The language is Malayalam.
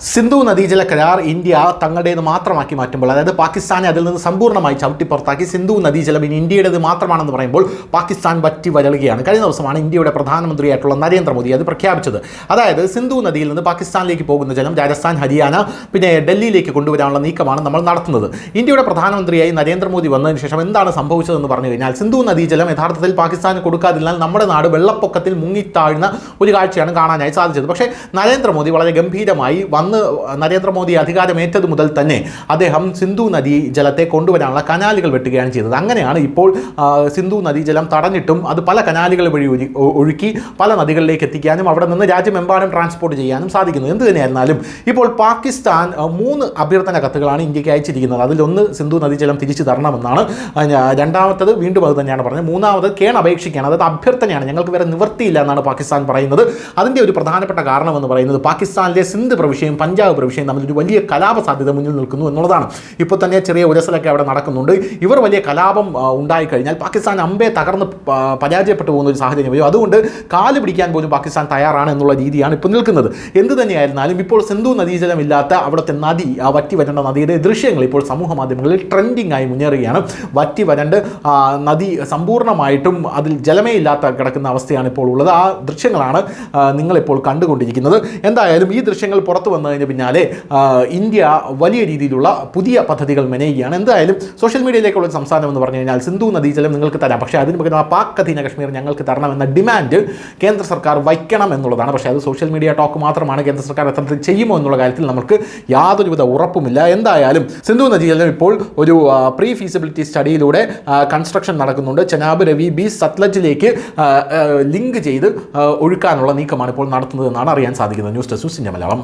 സിന്ധു നദീജല കരാർ ഇന്ത്യ തങ്ങളുടേത് മാത്രമാക്കി മാറ്റുമ്പോൾ, അതായത് പാകിസ്ഥാനെ അതിൽ നിന്ന് സമ്പൂർണ്ണമായി ചവിട്ടിപ്പുറത്താക്കി സിന്ധു നദീജലം ഇനി ഇന്ത്യയുടേത് മാത്രമാണെന്ന് പറയുമ്പോൾ പാകിസ്ഥാൻ വറ്റി വരളുകയാണ്. കഴിഞ്ഞ ദിവസമാണ് ഇന്ത്യയുടെ പ്രധാനമന്ത്രിയായിട്ടുള്ള നരേന്ദ്രമോദി അത് പ്രഖ്യാപിച്ചത്. അതായത് സിന്ധു നദിയിൽ നിന്ന് പാകിസ്ഥാനിലേക്ക് പോകുന്ന ജലം രാജസ്ഥാൻ, ഹരിയാന, പിന്നെ ഡൽഹിയിലേക്ക് കൊണ്ടുവരാനുള്ള നീക്കമാണ് നമ്മൾ നടത്തുന്നത്. ഇന്ത്യയുടെ പ്രധാനമന്ത്രിയായി നരേന്ദ്രമോദി വന്നതിന് ശേഷം എന്താണ് സംഭവിച്ചതെന്ന് പറഞ്ഞു കഴിഞ്ഞാൽ, സിന്ധു നദീജലം യഥാർത്ഥത്തിൽ പാകിസ്ഥാന് കൊടുക്കാതിരുന്നാൽ നമ്മുടെ നാട് വെള്ളപ്പൊക്കത്തിൽ മുങ്ങിത്താഴ്ന്ന ഒരു കാഴ്ചയാണ് കാണാനായി സാധിച്ചത്. പക്ഷേ നരേന്ദ്രമോദി വളരെ ഗംഭീരമായി നരേന്ദ്രമോദി അധികാരമേറ്റത് മുതൽ തന്നെ അദ്ദേഹം സിന്ധു നദീ ജലത്തെ കൊണ്ടുവരാനുള്ള കനാലുകൾ വെട്ടുകയാണ് ചെയ്തത്. അങ്ങനെയാണ് ഇപ്പോൾ സിന്ധു നദീജലം തടഞ്ഞിട്ടും അത് പല കനാലുകൾ വഴി ഒഴുക്കി പല നദികളിലേക്ക് എത്തിക്കാനും അവിടെ നിന്ന് രാജ്യമെമ്പാടും ട്രാൻസ്പോർട്ട് ചെയ്യാനും സാധിക്കുന്നത്. എന്ത് തന്നെയായിരുന്നാലും ഇപ്പോൾ പാകിസ്ഥാൻ 3 അഭ്യർത്ഥന കത്തുകളാണ് ഇന്ത്യക്ക് അയച്ചിരിക്കുന്നത്. അതിലൊന്ന് സിന്ധു നദീജലം തിരിച്ചു തരണമെന്നാണ്, രണ്ടാമത്തത് വീണ്ടും അത് തന്നെയാണ് പറഞ്ഞത്, മൂന്നാമത് അപേക്ഷിക്കുകയാണ്, അതായത് അഭ്യർത്ഥനയാണ്, ഞങ്ങൾക്ക് വേറെ നിവൃത്തിയില്ല എന്നാണ് പാകിസ്ഥാൻ പറയുന്നത്. അതിൻ്റെ ഒരു പ്രധാനപ്പെട്ട കാരണം എന്ന് പറയുന്നത് പാകിസ്ഥാനിലെ സിന്ധ് പ്രവിശ്യയും പഞ്ചാബ് പ്രവിശ്യയും തമ്മിലൊരു വലിയ കലാപ സാധ്യത മുന്നിൽ നിൽക്കുന്നു എന്നുള്ളതാണ്. ഇപ്പോൾ തന്നെ ചെറിയ ഉരസലൊക്കെ അവിടെ നടക്കുന്നുണ്ട്. ഇവർ വലിയ കലാപം ഉണ്ടായിക്കഴിഞ്ഞാൽ പാകിസ്ഥാൻ അമ്പേ തകർന്ന് പരാജയപ്പെട്ടു പോകുന്ന ഒരു സാഹചര്യം വരും. അതുകൊണ്ട് കാല് പിടിക്കാൻ പോലും പാകിസ്ഥാൻ തയ്യാറാണ് എന്നുള്ള രീതിയാണ് ഇപ്പോൾ നിൽക്കുന്നത്. എന്ത് തന്നെയായിരുന്നാലും ഇപ്പോൾ സിന്ധു നദീജലം ഇല്ലാത്ത അവിടുത്തെ നദി, വറ്റി വരേണ്ട നദിയുടെ ദൃശ്യങ്ങൾ ഇപ്പോൾ സമൂഹ മാധ്യമങ്ങളിൽ ട്രെൻഡിങ് ആയി മുന്നേറുകയാണ്. വറ്റി വരണ്ട് നദി സമ്പൂർണ്ണമായിട്ടും അതിൽ ജലമേ ഇല്ലാത്ത കിടക്കുന്ന അവസ്ഥയാണ് ഇപ്പോൾ ഉള്ളത്. ആ ദൃശ്യങ്ങളാണ് നിങ്ങളിപ്പോൾ കണ്ടുകൊണ്ടിരിക്കുന്നത്. എന്തായാലും ഈ ദൃശ്യങ്ങൾ പുറത്തു വന്നതിന് പിന്നാലെ ഇന്ത്യ വലിയ രീതിയിലുള്ള പുതിയ പദ്ധതികൾ മെനയുകയാണ്. എന്തായാലും സോഷ്യൽ മീഡിയയിലേക്കുള്ള സംസാരം എന്ന് പറഞ്ഞു കഴിഞ്ഞാൽ, സിന്ധു നദീജലം നിങ്ങൾക്ക് തരാം, പക്ഷേ അതിന് പകരം പാക് അധീന കശ്മീർ ഞങ്ങൾക്ക് തരണമെന്ന ഡിമാൻഡ് കേന്ദ്ര സർക്കാർ വയ്ക്കണം എന്നുള്ളതാണ്. പക്ഷേ അത് സോഷ്യൽ മീഡിയ ടോക്ക് മാത്രമാണ്. കേന്ദ്ര സർക്കാർ എത്രത്തിൽ ചെയ്യുമോ എന്നുള്ള കാര്യത്തിൽ നമുക്ക് യാതൊരുവിധ ഉറപ്പുമില്ല. എന്തായാലും സിന്ധു നദീജലം ഇപ്പോൾ ഒരു പ്രീ ഫീസിബിലിറ്റി സ്റ്റഡിയിലൂടെ കൺസ്ട്രക്ഷൻ നടക്കുന്നുണ്ട്. ചെനാബ്, രവി, ബി, സത്ലജിലേക്ക് ലിങ്ക് ചെയ്ത് ഒഴുക്കാനുള്ള നീക്കമാണ് ഇപ്പോൾ നടത്തുന്നതെന്നാണ് അറിയാൻ സാധിക്കുന്നത്. News desk, news India Malayalam.